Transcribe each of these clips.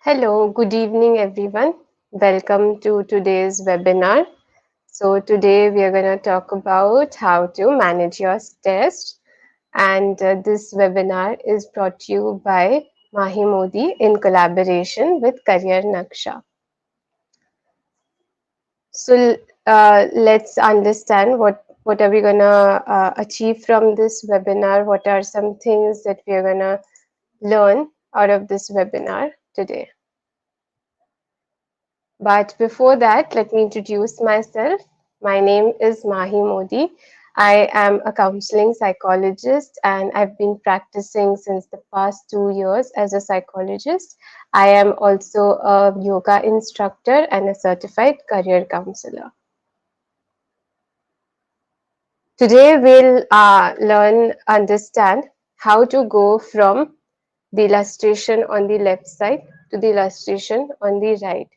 Hello, good evening, everyone. Welcome to today's webinar. So, today we are going to talk about how to manage your stress. And this webinar is brought to you by Mahi in collaboration with Career Naksha. So, let's understand what are we going to achieve from this webinar. What are some things that we are going to learn out of this webinar today. But before that, let me introduce myself. My name is Mahi Modi. I am a counseling psychologist and I've been practicing since the past 2 years as a psychologist. I am also a yoga instructor and a certified career counselor. Today we'll understand how to go from the illustration on the left side to the illustration on the right.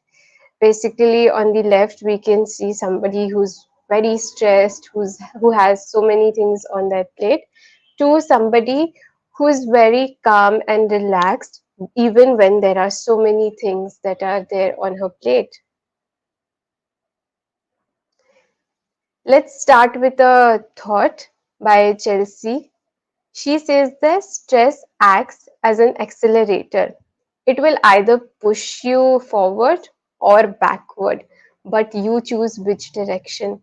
Basically, on the left, we can see somebody who's very stressed, who has so many things on their plate, to somebody who's very calm and relaxed, even when there are so many things that are there on her plate. Let's start with a thought by Chelsea. She says that stress acts as an accelerator. It will either push you forward or backward, but you choose which direction.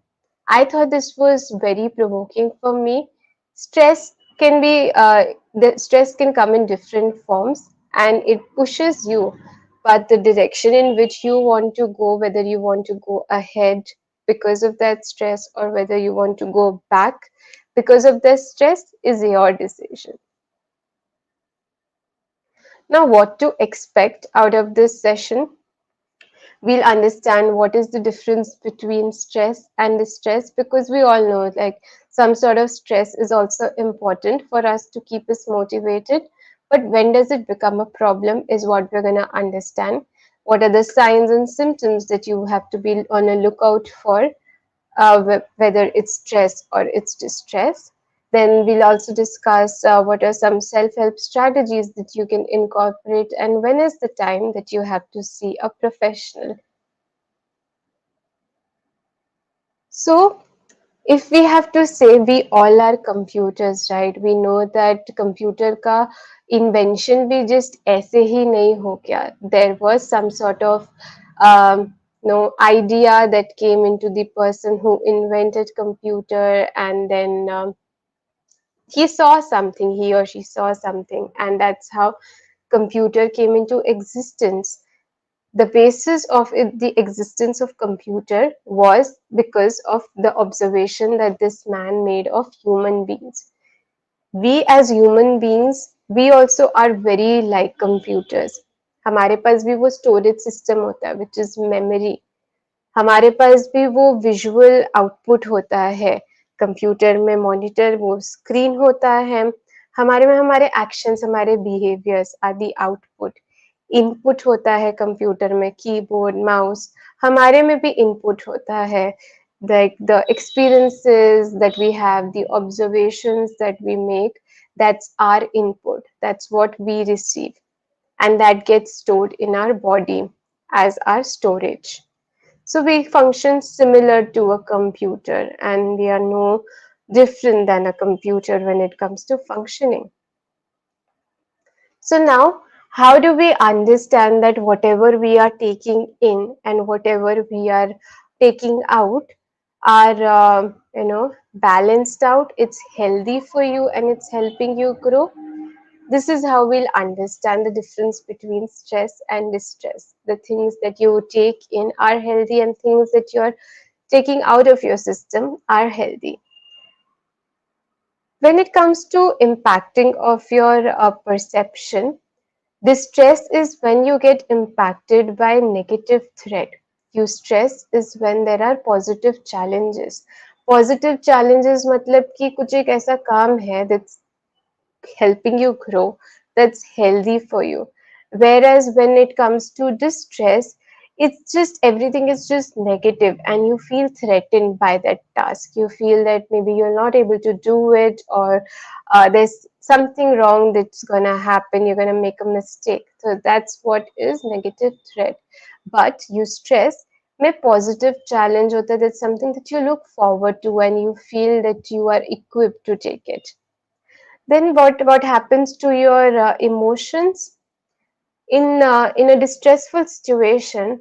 I thought this was very provoking for me. Stress can be, the stress can come in different forms and it pushes you, but the direction in which you want to go, whether you want to go ahead because of that stress or whether you want to go back because of the stress, is your decision. Now, what to expect out of this session? We'll understand what is the difference between stress and distress, because we all know like some sort of stress is also important for us to keep us motivated. But when does it become a problem is what we're going to understand. What are the signs and symptoms that you have to be on a lookout for, whether it's stress or it's distress. Then we'll also discuss what are some self-help strategies that you can incorporate and when is the time that you have to see a professional. So if we have to say, we all are computers, right? We know that computer ka invention bhi just aise hi nahi ho gaya. There was some sort of idea that came into the person who invented computer, and then he saw something, he or she saw something, and that's how computer came into existence. The basis of the existence of computer was because of the observation that this man made of human beings. We as human beings, we also are very like computers. हमारे पास भी वो storage system होता है, which is memory. हमारे पास भी वो visual output होता है. कंप्यूटर में मॉनिटर, वो स्क्रीन होता है. हमारे में हमारे एक्शंस, हमारे बिहेवियर्स आदि आउटपुट. इनपुट होता है कंप्यूटर में, कीबोर्ड, माउस. हमारे में भी इनपुट होता है, like the experiences that we have, the observations that we make, that's our input, that's what we receive, and that gets stored in our body as our storage. So we function similar to a computer, and we are no different than a computer when it comes to functioning. So now, how do we understand that whatever we are taking in and whatever we are taking out are, balanced out, it's healthy for you and it's helping you grow? This is how we'll understand the difference between stress and distress. The things that you take in are healthy and things that you're taking out of your system are healthy. When it comes to impacting of your perception, distress is when you get impacted by negative threat. Eustress is when there are positive challenges. Positive challenges मतलब कि कुछ एक ऐसा काम है that's helping you grow, that's healthy for you. Whereas when it comes to distress, it's just everything is just negative and you feel threatened by that task. You feel that maybe you're not able to do it, or there's something wrong that's gonna happen, you're gonna make a mistake. So that's what is negative threat. But you stress में positive challenge होता है, that's something that you look forward to and you feel that you are equipped to take it. Then what happens to your emotions in a distressful situation?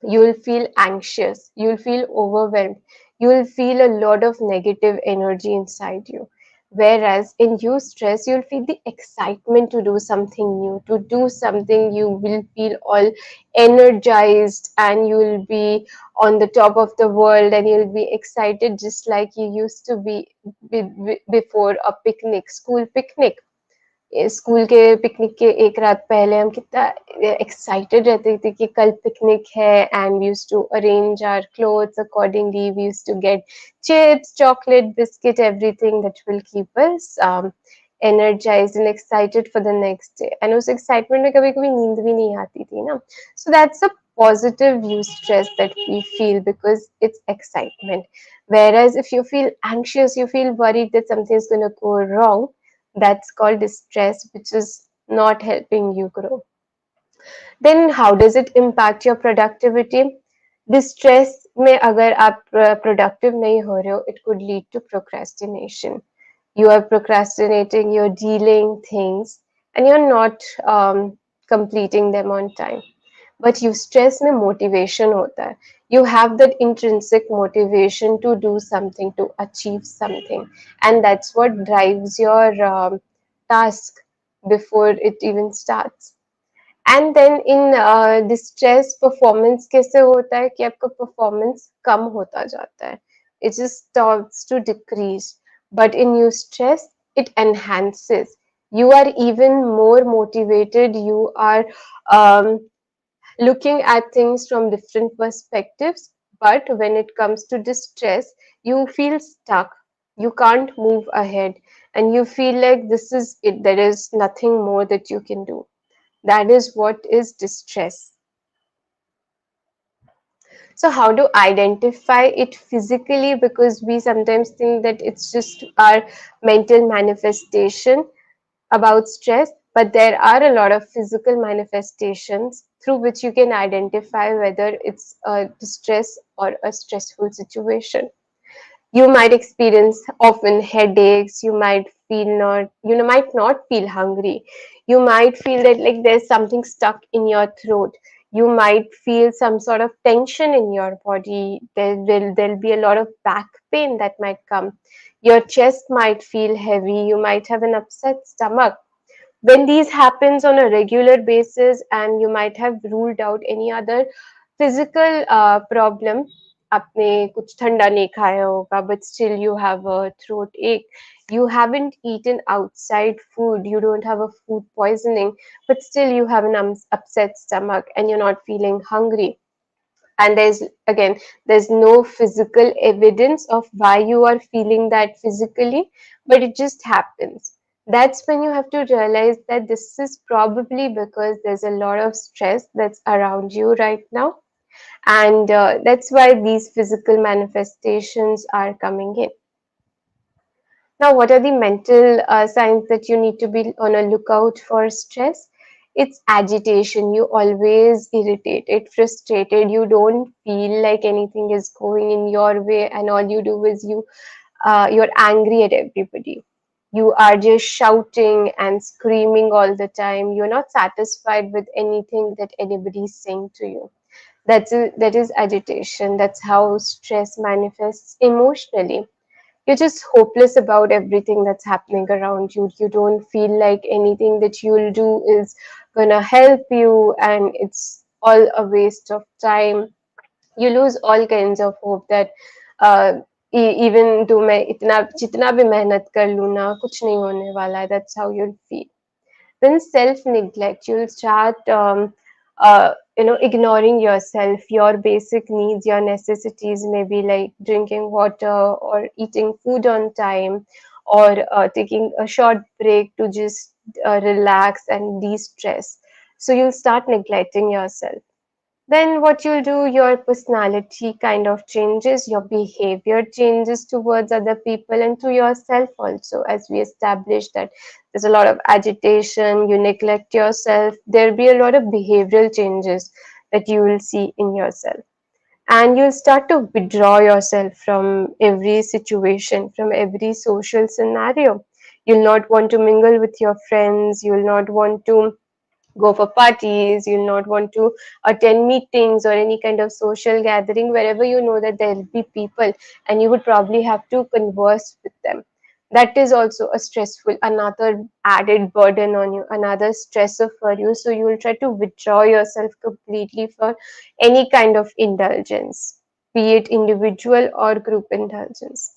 You will feel anxious, you will feel overwhelmed, you will feel a lot of negative energy inside you. Whereas in eustress, you'll feel the excitement to do something new, to do something. You will feel all energized and you will be on the top of the world and you'll be excited just like you used to before a picnic, school picnic. School के picnic के एक रात पहले हम कितना excited रहते थे कि कल पिकनिक है, and we used to arrange our clothes accordingly. We used to get chips, chocolate, biscuit, everything that will keep us energized and excited for the next day. And उस excitement में कभी कभी नींद भी नहीं आती थी ना. So that's a positive eustress that we feel because it's excitement. Whereas if you feel anxious, you feel worried that something is going to go wrong, that's called distress, which is not helping you grow. Then how does it impact your productivity? Distress में अगर आप productive नहीं हो रहे हो, it could lead to procrastination. You are procrastinating, you're delaying things, and you're not completing them on time. But you stress में motivation होता है. You have that intrinsic motivation to do something, to achieve something, and that's what drives your task before it even starts. And then in distress performance कैसे होता है कि आपका performance कम होता जाता है. It just starts to decrease. But in eustress it enhances. You are even more motivated. You are um, looking at things from different perspectives. But when it comes to distress, you feel stuck. You can't move ahead. And you feel like this is it. There is nothing more that you can do. That is what is distress. So how to identify it physically? Because we sometimes think that it's just our mental manifestation about stress, but there are a lot of physical manifestations through which you can identify whether it's a distress or a stressful situation. You might experience often headaches. You might might not feel hungry. You might feel that like there's something stuck in your throat. You might feel some sort of tension in your body. There'll be a lot of back pain that might come. Your chest might feel heavy. You might have an upset stomach. When these happens on a regular basis, and you might have ruled out any other physical problem, आपने कुछ ठंडा नहीं खाया होगा, but still you have a throat ache. You haven't eaten outside food. You don't have a food poisoning, but still you have an upset stomach and you're not feeling hungry. And there's no physical evidence of why you are feeling that physically, but it just happens. That's when you have to realize that this is probably because there's a lot of stress that's around you right now, and that's why these physical manifestations are coming in. Now, what are the mental signs that you need to be on a lookout for stress? It's agitation. You always irritated, frustrated. You don't feel like anything is going in your way, and all you do is you're angry at everybody. You are just shouting and screaming all the time. You're not satisfied with anything that anybody is saying to you. That is agitation. That's how stress manifests emotionally. You're just hopeless about everything that's happening around you. You don't feel like anything that you'll do is gonna help you, and it's all a waste of time. You lose all kinds of hope that uh, even though मैं इतना जितना भी मेहनत कर लूँ ना, कुछ नहीं होने वाला है. That's how you'll feel. Then self-neglect. You'll start ignoring yourself, your basic needs, your necessities, maybe like drinking water or eating food on time, or taking a short break to just relax and de-stress. So you'll start neglecting yourself. then what you'll do, your personality kind of changes, your behavior changes towards other people and to yourself also. As we established that there's a lot of agitation, you neglect yourself, there'll be a lot of behavioral changes that you will see in yourself. And you'll start to withdraw yourself from every situation, from every social scenario. You'll not want to mingle with your friends, you'll not want to go for parties, you'll not want to attend meetings or any kind of social gathering wherever you know that there'll be people and you would probably have to converse with them. That is also a stressful, another added burden on you, another stressor for you. So you will try to withdraw yourself completely for any kind of indulgence, be it individual or group indulgence.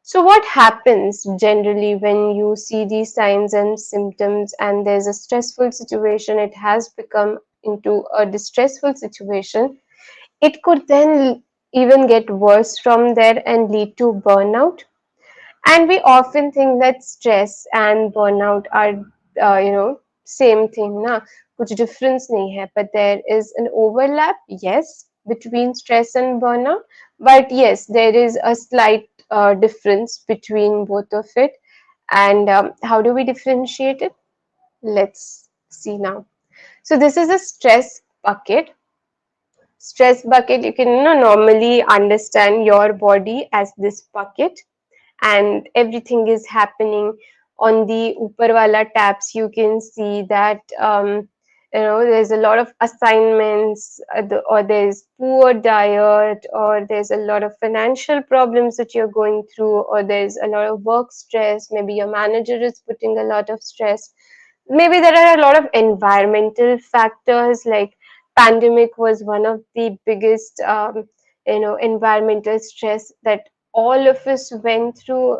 So, what happens generally when you see these signs and symptoms, and there's a stressful situation, it has become into a distressful situation? It could then even get worse from there and lead to burnout. And we often think that stress and burnout are, same thing, na? Kuch difference nahi hai, but there is an overlap, yes, between stress and burnout. But yes, there is a slight difference between both of it. And how do we differentiate it? Let's see now. So this is a stress bucket. Stress bucket, you can normally understand your body as this bucket, and everything is happening on the upar wala tabs. You can see that there's a lot of assignments, or there's poor diet, or there's a lot of financial problems that you're going through, or there's a lot of work stress, maybe your manager is putting a lot of stress, maybe there are a lot of environmental factors, like pandemic was one of the biggest environmental stress that all of us went through,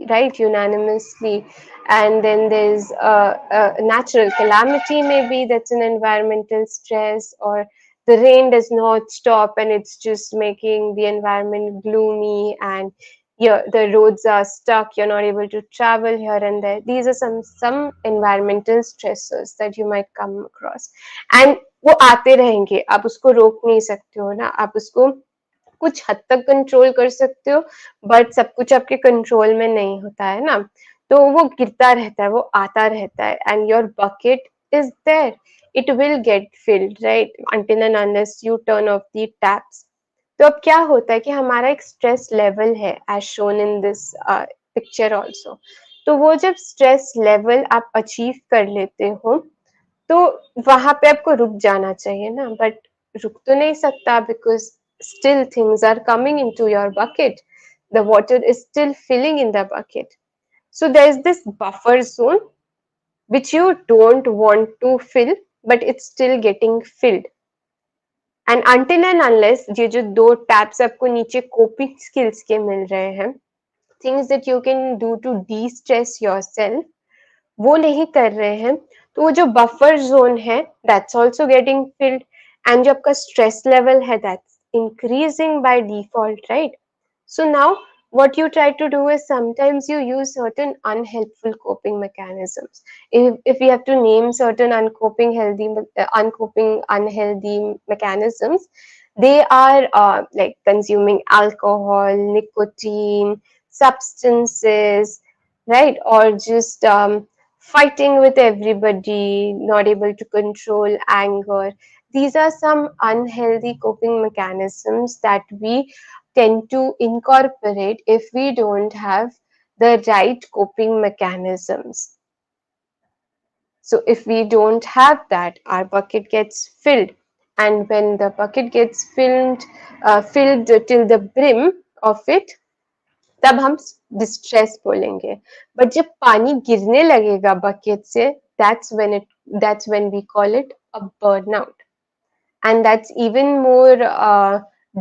right, unanimously. And then there's a natural calamity, maybe that's an environmental stress, or the rain does not stop and it's just making the environment gloomy, and the roads are stuck, you're not able to travel here and there. These are some environmental stressors that you might come across, and वो आते रहेंगे, आप उसको रोक नहीं सकते हो ना, आप उसको कुछ हद तक कंट्रोल कर सकते हो, बट सब कुछ आपके कंट्रोल में नहीं होता है ना, तो वो गिरता रहता है, वो आता रहता है, and your bucket is there, it will get filled, right, until and unless you turn off the taps. तो अब क्या होता है कि हमारा एक स्ट्रेस लेवल है as shown in this picture also. तो वो जब स्ट्रेस लेवल आप अचीव कर लेते हो, तो वहां पे आपको रुक जाना चाहिए ना, बट रुक तो नहीं सकता, because still things are coming into your bucket, the water is still filling in the bucket. So there's this buffer zone which you don't want to fill, but it's still getting filled. And until and unless ये जो दो taps आपको नीचे coping skills के मिल रहे हैं, things that you can do to de-stress yourself, वो नहीं कर रहे हैं, तो वो जो बफर जोन है that's also getting field, and जो आपका स्ट्रेस लेवल है that's increasing by default, right? So now what you try to do is sometimes you use certain unhelpful coping mechanisms. If we have to name certain uncoping unhealthy mechanisms, they are like consuming alcohol, nicotine, substances, right? Or just fighting with everybody, not able to control anger. These are some unhealthy coping mechanisms that we tend to incorporate if we don't have the right coping mechanisms. So if we don't have that, our bucket gets filled. And when the bucket gets filled till the brim of it, तब हम distress बोलेंगे. But जब पानी गिरने लगेगा bucket से, that's when we call it a burnout. And that's even more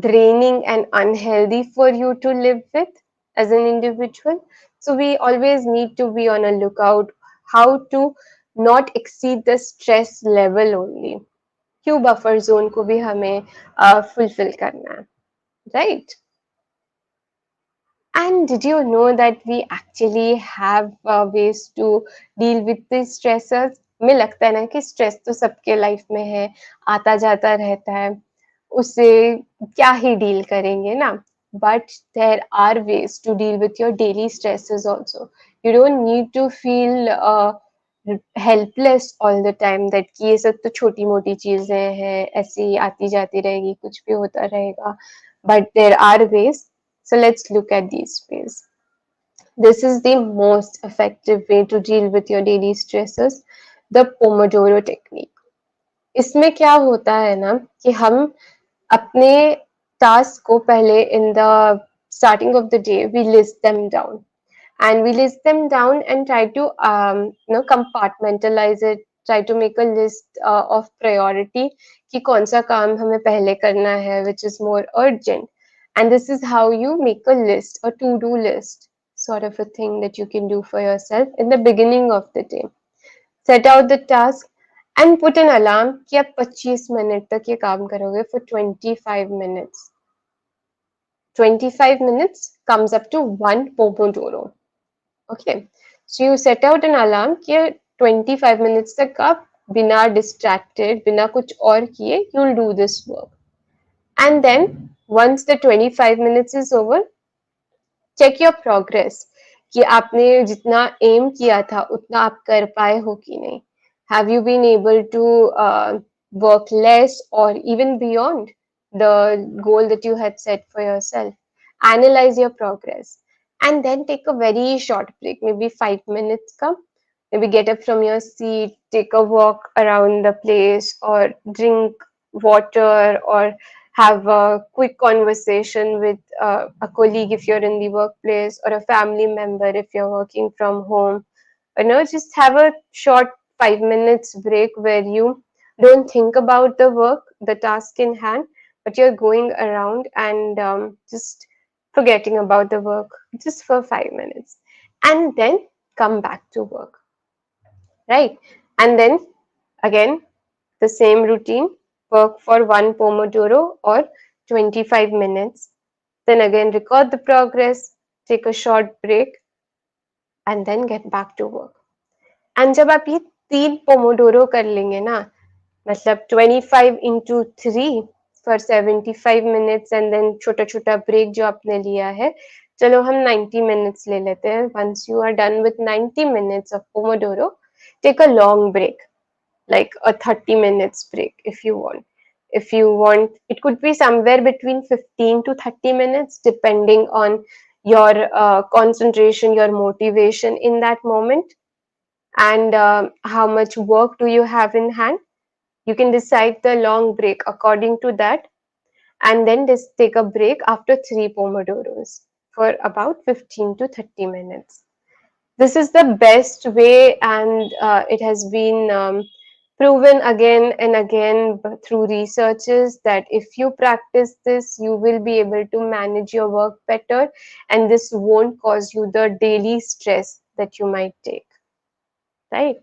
draining and unhealthy for you to live with as an individual. So we always need to be on a lookout how to not exceed the stress level only. क्यों buffer zone को भी हमें fulfil करना है, right? And did you know that we actually have ways to deal with these stressors? हमें लगता है ना कि स्ट्रेस तो सबके लाइफ में है, आता जाता रहता है, उससे क्या ही डील करेंगे ना। But there are ways to deal with your daily stresses also. You don't need to feel helpless all the time that कि ये सब तो छोटी मोटी चीजें हैं, ऐसे ही आती जाती रहेगी, कुछ भी होता रहेगा। But there are ways, so let's look at these ways. This is the most effective way to deal with your daily stresses, the Pomodoro technique. इसमें क्या होता है ना कि हम अपने टास्क को पहले in the starting of the day we list them down, and we list them down and try to compartmentalize it, try to make a list of priority कि कौन सा काम हमें पहले करना है, which is more urgent. And this is how you make a list, a to-do list sort of a thing that you can do for yourself in the beginning of the day. Set out the task and put an alarm कि आप 25 minute तक ये काम करोगे for 25 minutes. 25 minutes comes up to one Pomodoro. Okay, so you set out an alarm कि 25 minutes तक आप बिना distracted, बिना कुछ और किए, you'll do this work. And then once the 25 minutes is over, check your progress कि आपने जितना aim किया था उतना आप कर पाए हो कि नहीं. Have you been able to work less or even beyond the goal that you had set for yourself? Analyze your progress and then take a very short break, maybe 5 minutes ka. Maybe get up from your seat, take a walk around the place, or drink water, or have a quick conversation with a colleague if you're in the workplace, or a family member if you're working from home. Just have a short 5 minutes break where you don't think about the work, the task in hand, but you're going around and just forgetting about the work just for 5 minutes, and then come back to work, right? And then again, the same routine, work for one Pomodoro or 25 minutes. Then again, record the progress, take a short break, and then get back to work. And जब आप ये 3 Pomodoro कर लेंगे ना, मतलब 25 into 3 for 75 minutes and then छोटा छोटा break जो आपने लिया है, चलो हम 90 minutes ले लेते हैं. Once you are done with 90 minutes of Pomodoro, take a long break, like a 30 minutes break if you want. If you want, it could be somewhere between 15 to 30 minutes, depending on your concentration, your motivation in that moment, and how much work do you have in hand. You can decide the long break according to that, and then just take a break after 3 Pomodoros for about 15 to 30 minutes. This is the best way, and it has been proven again and again through researches that if you practice this, you will be able to manage your work better, and this won't cause you the daily stress that you might take, right?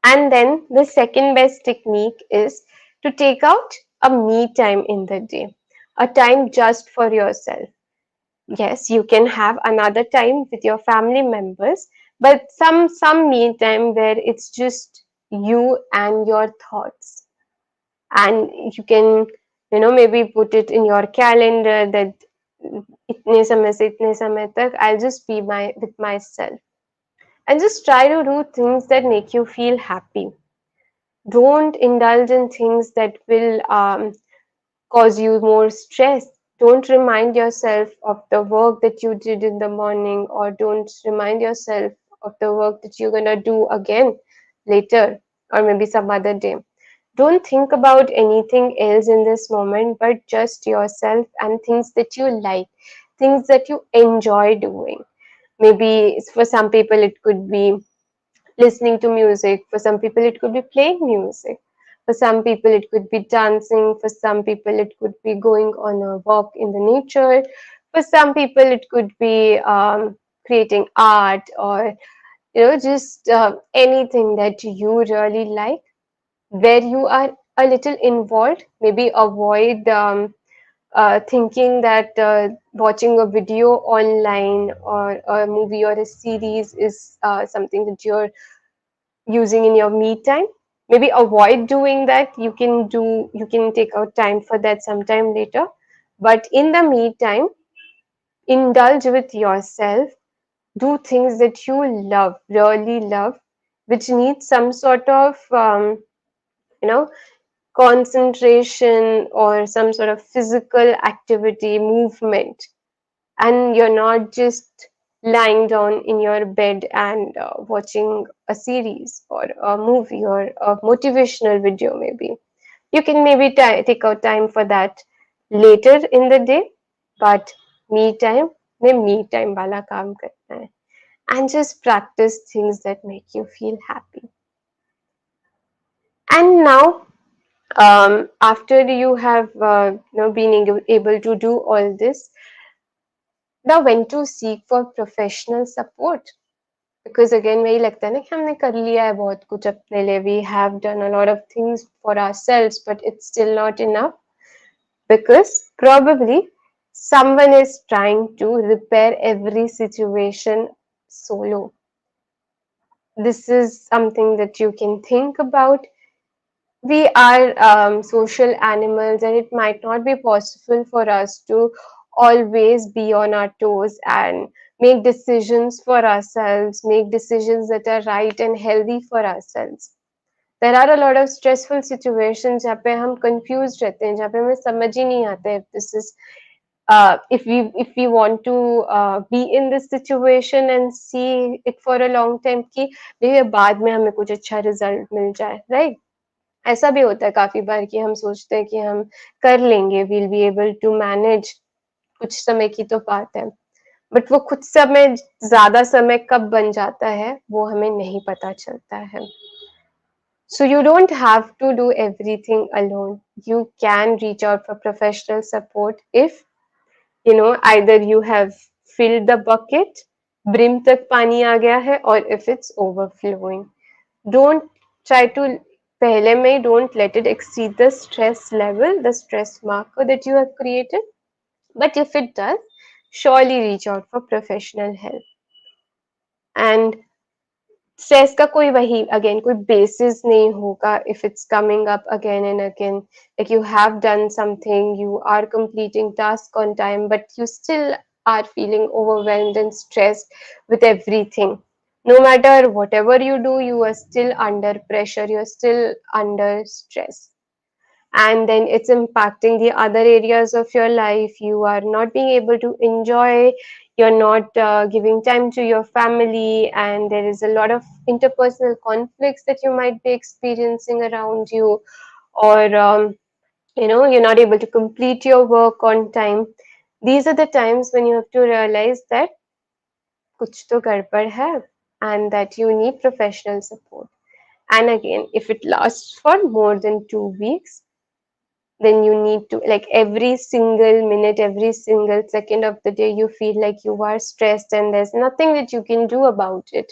And then the second best technique is to take out a me time in the day, a time just for yourself. Yes, you can have another time with your family members, but some me time where it's just you and your thoughts. And you can, maybe put it in your calendar that itne samay se itne samay tak I'll just be with myself. And just try to do things that make you feel happy. Don't indulge in things that will cause you more stress. Don't remind yourself of the work that you did in the morning, or don't remind yourself of the work that you're going to do again later, or maybe some other day. Don't think about anything else in this moment, but just yourself and things that you like, things that you enjoy doing. Maybe for some people, it could be listening to music. For some people, it could be playing music. For some people, it could be dancing. For some people, it could be going on a walk in the nature. For some people, it could be creating art, or just anything that you really like, where you are a little involved. Maybe avoid thinking that watching a video online or a movie or a series is something that you're using in your me time. Maybe avoid doing that. You can take out time for that sometime later. But in the meantime, indulge with yourself. Do things that you love, really love, which needs some sort of you know concentration or some sort of physical activity, movement, and you're not just lying down in your bed and watching a series or a movie or a motivational video. Maybe you can maybe take out time for that later in the day, but me time में me time वाला काम करना है, and just practice things that make you feel happy. And now, after you have been able to do all this, now when to seek for professional support. Because again वही लगता है ना कि हमने कर लिया है बहुत कुछ अपने लिए, we have done a lot of things for ourselves, but it's still not enough, because probably someone is trying to repair every situation solo. This is something that you can think about. We are social animals, and it might not be possible for us to always be on our toes and make decisions for ourselves, make decisions that are right and healthy for ourselves. There are a lot of stressful situations जहाँ पे हम confused रहते हैं, जहाँ पे हमें समझ ही नहीं आता if this is if we want to be in this situation and see it for a long time कि maybe बाद में हमें कुछ अच्छा result मिल जाए, right? ऐसा भी होता है काफी बार कि हम सोचते हैं कि हम कर लेंगे, we'll be able to manage, कुछ समय की तो बात है, बट वो कुछ समय ज्यादा समय कब बन जाता है वो हमें नहीं पता चलता है. So you don't have to do everything alone. You can reach out for professional support if either you have filled the bucket, brim tak pani aa gaya hai, or if it's overflowing. Don't try to pehle mein don't let it exceed the stress level, the stress marker that you have created. But if it does, surely reach out for professional help. And stress का कोई वही again कोई basis नहीं होगा if it's coming up again and again, like you have done something, you are completing task on time, but you still are feeling overwhelmed and stressed with everything. No matter whatever you do, you are still under pressure, you're still under stress, and then it's impacting the other areas of your life. You are not being able to enjoy, you're not giving time to your family, and there is a lot of interpersonal conflicts that you might be experiencing around you, or you're not able to complete your work on time. These are the times when you have to realize that kuch to gadbad hai, and that you need professional support. And again, if it lasts for more than 2 weeks, then you need to, like, every single minute, every single second of the day, you feel like you are stressed and there's nothing that you can do about it.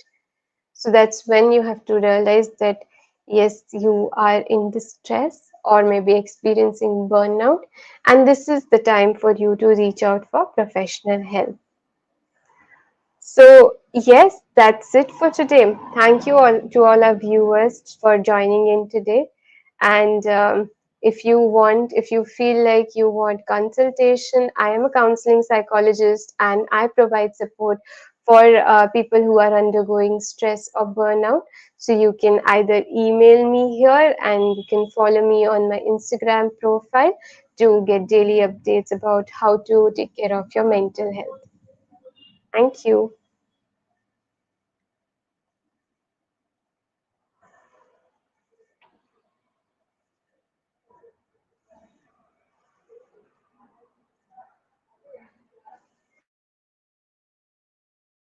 So that's when you have to realize that yes, you are in distress or maybe experiencing burnout, and this is the time for you to reach out for professional help. So yes, that's it for today. Thank you all to all our viewers for joining in today. And if you feel like you want consultation, I am a counseling psychologist and I provide support for people who are undergoing stress or burnout. So you can either email me here, and you can follow me on my Instagram profile to get daily updates about how to take care of your mental health. Thank you.